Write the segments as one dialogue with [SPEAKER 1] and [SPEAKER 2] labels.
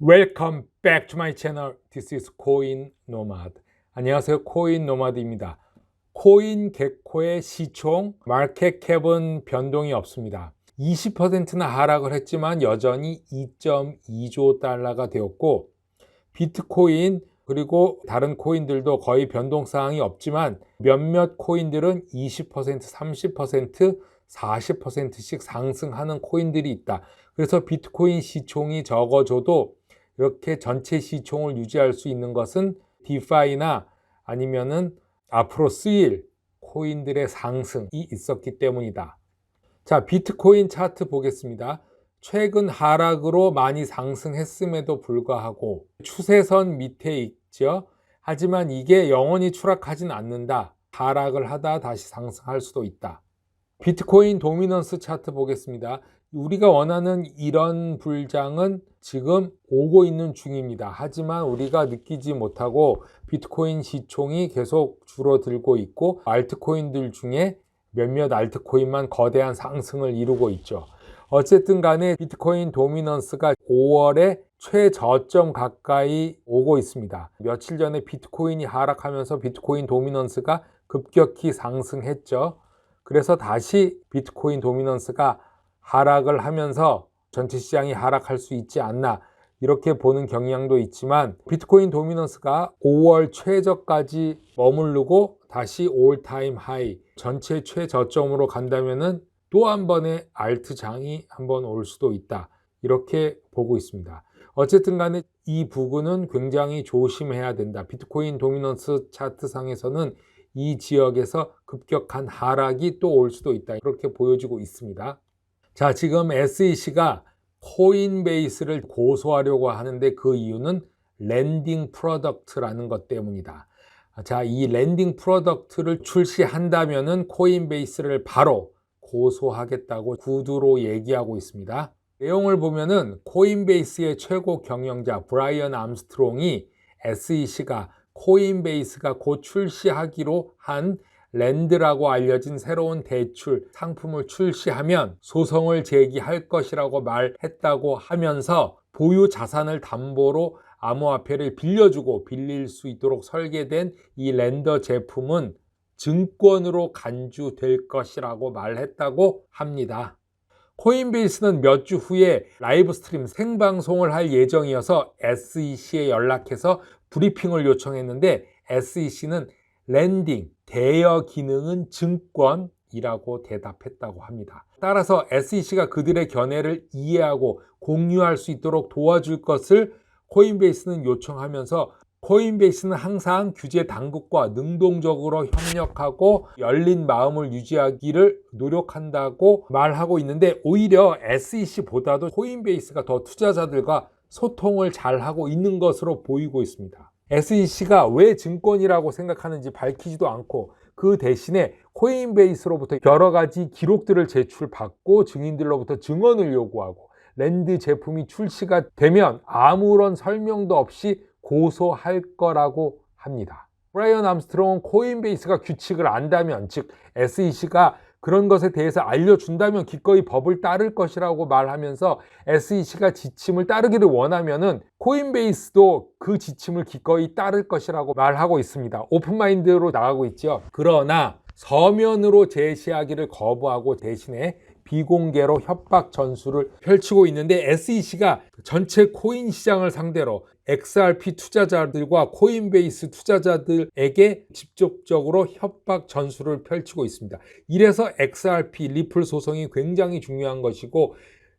[SPEAKER 1] Welcome back to my channel. This is 코인 노마드. 안녕하세요. 코인 노마드입니다. 코인 개코의 시총, 마켓 캡은 변동이 없습니다. 20%나 하락을 했지만 여전히 2.2조 달러가 되었고, 비트코인 그리고 다른 코인들도 거의 변동사항이 없지만 몇몇 코인들은 20%, 30%, 40%씩 상승하는 코인들이 있다. 그래서 비트코인 시총이 적어져도 이렇게 전체 시총을 유지할 수 있는 것은 디파이나 아니면은 앞으로 쓰일 코인들의 상승이 있었기 때문이다. 자, 비트코인 차트 보겠습니다. 최근 하락으로 많이 상승했음에도 불구하고 추세선 밑에 있죠. 하지만 이게 영원히 추락하진 않는다. 하락을 하다 다시 상승할 수도 있다. 비트코인 도미넌스 차트 보겠습니다. 우리가 원하는 이런 불장은 지금 오고 있는 중입니다. 하지만 우리가 느끼지 못하고 비트코인 시총이 계속 줄어들고 있고 알트코인들 중에 몇몇 알트코인만 거대한 상승을 이루고 있죠. 어쨌든 간에 비트코인 도미넌스가 5월에 최저점 가까이 오고 있습니다. 며칠 전에 비트코인이 하락하면서 비트코인 도미넌스가 급격히 상승했죠. 그래서 다시 비트코인 도미넌스가 하락을 하면서 전체 시장이 하락할 수 있지 않나 이렇게 보는 경향도 있지만 비트코인 도미넌스가 5월 최저까지 머무르고 다시 올타임 하이 전체 최저점으로 간다면은 또 한 번의 알트장이 한번 올 수도 있다 이렇게 보고 있습니다. 어쨌든 간에 이 부분은 굉장히 조심해야 된다. 비트코인 도미넌스 차트상에서는 이 지역에서 급격한 하락이 또 올 수도 있다 이렇게 보여지고 있습니다. 자, 지금 SEC가 코인베이스를 고소하려고 하는데 그 이유는 랜딩 프로덕트라는 것 때문이다. 자, 이 랜딩 프로덕트를 출시한다면은 코인베이스를 바로 고소하겠다고 구두로 얘기하고 있습니다. 내용을 보면은 코인베이스의 최고 경영자 브라이언 암스트롱이 SEC가 코인베이스가 곧 출시하기로 한 랜드라고 알려진 새로운 대출 상품을 출시하면 소송을 제기할 것이라고 말했다고 하면서 보유 자산을 담보로 암호화폐를 빌려주고 빌릴 수 있도록 설계된 이 랜더 제품은 증권으로 간주될 것이라고 말했다고 합니다. 코인베이스는 몇 주 후에 라이브 스트림 생방송을 할 예정이어서 SEC에 연락해서 브리핑을 요청했는데 SEC는 랜딩, 대여 기능은 증권이라고 대답했다고 합니다. 따라서 SEC가 그들의 견해를 이해하고 공유할 수 있도록 도와줄 것을 코인베이스는 요청하면서 코인베이스는 항상 규제 당국과 능동적으로 협력하고 열린 마음을 유지하기를 노력한다고 말하고 있는데 오히려 SEC보다도 코인베이스가 더 투자자들과 소통을 잘하고 있는 것으로 보이고 있습니다. SEC가 왜 증권이라고 생각하는지 밝히지도 않고 그 대신에 코인베이스로부터 여러 가지 기록들을 제출받고 증인들로부터 증언을 요구하고 랜드 제품이 출시가 되면 아무런 설명도 없이 고소할 거라고 합니다. 브라이언 암스트롱은 코인베이스가 규칙을 안다면, 즉 SEC가 그런 것에 대해서 알려준다면 기꺼이 법을 따를 것이라고 말하면서 SEC가 지침을 따르기를 원하면은 코인베이스도 그 지침을 기꺼이 따를 것이라고 말하고 있습니다. 오픈마인드로 나가고 있죠. 그러나 서면으로 제시하기를 거부하고 대신에 비공개로 협박 전술을 펼치고 있는데 SEC가 전체 코인 시장을 상대로 XRP 투자자들과 코인베이스 투자자들에게 직접적으로 협박 전술을 펼치고 있습니다. 이래서 XRP 리플 소송이 굉장히 중요한 것이고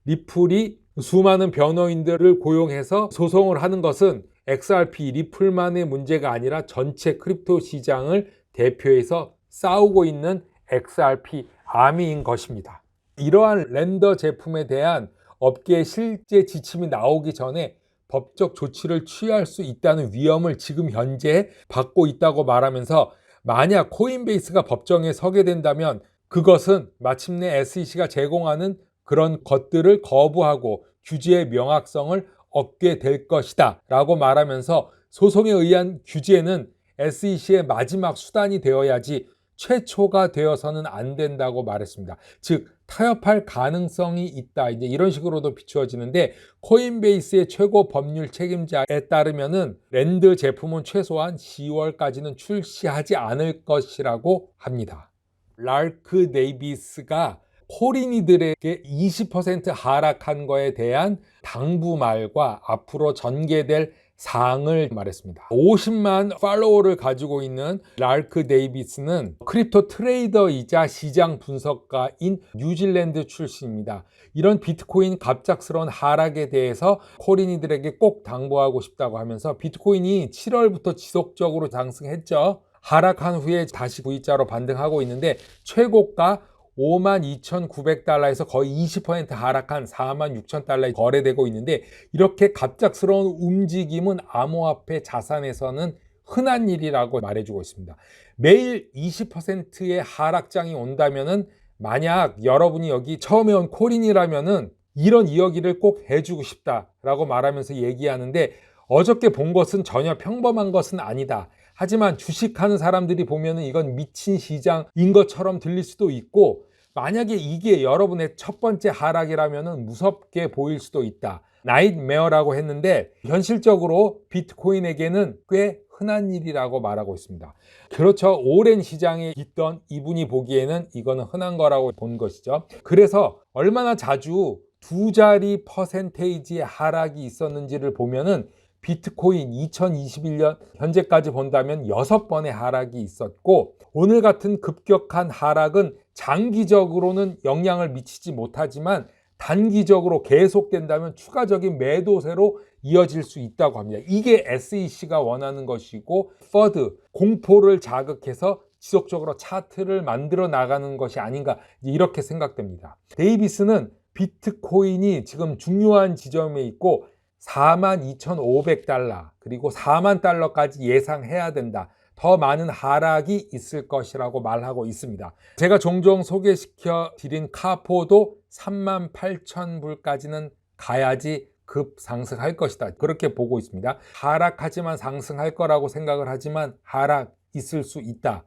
[SPEAKER 1] 리플이 수많은 변호인들을 고용해서 소송을 하는 것은 XRP 리플만의 문제가 아니라 전체 크립토 시장을 대표해서 싸우고 있는 XRP 아미인 것입니다. 이러한 랜더 제품에 대한 업계의 실제 지침이 나오기 전에 법적 조치를 취할 수 있다는 위험을 지금 현재 받고 있다고 말하면서 만약 코인베이스가 법정에 서게 된다면 그것은 마침내 SEC가 제공하는 그런 것들을 거부하고 규제의 명확성을 얻게 될 것이다 라고 말하면서 소송에 의한 규제는 SEC의 마지막 수단이 되어야지 최초가 되어서는 안 된다고 말했습니다. 즉 타협할 가능성이 있다, 이제 이런 식으로도 비추어지는데, 코인베이스의 최고 법률 책임자에 따르면은 랜드 제품은 최소한 10월까지는 출시하지 않을 것이라고 합니다. 랄크 데이비스가 코린이들에게 20% 하락한 거에 대한 당부 말과 앞으로 전개될 사항을 말했습니다. 50만 팔로워를 가지고 있는 랄크 데이비스는 크립토 트레이더이자 시장 분석가인 뉴질랜드 출신입니다. 이런 비트코인 갑작스러운 하락에 대해서 코린이들에게 꼭 당부하고 싶다고 하면서, 비트코인이 7월부터 지속적으로 상승했죠. 하락한 후에 다시 V자로 반등하고 있는데, 최고가 52,900달러에서 거의 20% 하락한 46,000달러에 거래되고 있는데, 이렇게 갑작스러운 움직임은 암호화폐 자산에서는 흔한 일이라고 말해주고 있습니다. 매일 20%의 하락장이 온다면은, 만약 여러분이 여기 처음에 온 코린이라면은 이런 이야기를 꼭 해주고 싶다라고 말하면서 얘기하는데, 어저께 본 것은 전혀 평범한 것은 아니다. 하지만 주식하는 사람들이 보면은 이건 미친 시장인 것처럼 들릴 수도 있고, 만약에 이게 여러분의 첫 번째 하락이라면은 무섭게 보일 수도 있다. 나잇메어라고 했는데, 현실적으로 비트코인에게는 꽤 흔한 일이라고 말하고 있습니다. 그렇죠. 오랜 시장에 있던 이분이 보기에는 이거는 흔한 거라고 본 것이죠. 그래서 얼마나 자주 두 자리 퍼센테이지의 하락이 있었는지를 보면은, 비트코인 2021년 현재까지 본다면 6번의 하락이 있었고, 오늘 같은 급격한 하락은 장기적으로는 영향을 미치지 못하지만 단기적으로 계속된다면 추가적인 매도세로 이어질 수 있다고 합니다. 이게 SEC가 원하는 것이고, FUD, 공포를 자극해서 지속적으로 차트를 만들어 나가는 것이 아닌가, 이렇게 생각됩니다. 데이비스는 비트코인이 지금 중요한 지점에 있고 42,500달러 그리고 4만 달러까지 예상해야 된다. 더 많은 하락이 있을 것이라고 말하고 있습니다. 제가 종종 소개시켜 드린 카포도 38,000불까지는 가야지 급상승할 것이다, 그렇게 보고 있습니다. 하락하지만 상승할 거라고 생각을 하지만 하락 있을 수 있다.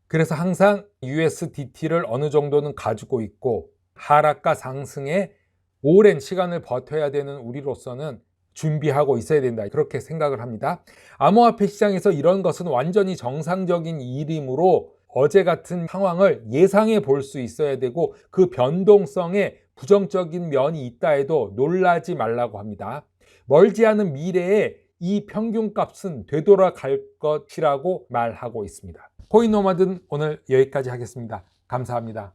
[SPEAKER 1] 그래서 항상 USDT를 어느 정도는 가지고 있고, 하락과 상승에 오랜 시간을 버텨야 되는 우리로서는 준비하고 있어야 된다, 그렇게 생각을 합니다. 암호화폐 시장에서 이런 것은 완전히 정상적인 일이므로 어제 같은 상황을 예상해 볼 수 있어야 되고, 그 변동성에 부정적인 면이 있다 해도 놀라지 말라고 합니다. 멀지 않은 미래에 이 평균값은 되돌아갈 것이라고 말하고 있습니다. 코인노마드는 오늘 여기까지 하겠습니다. 감사합니다.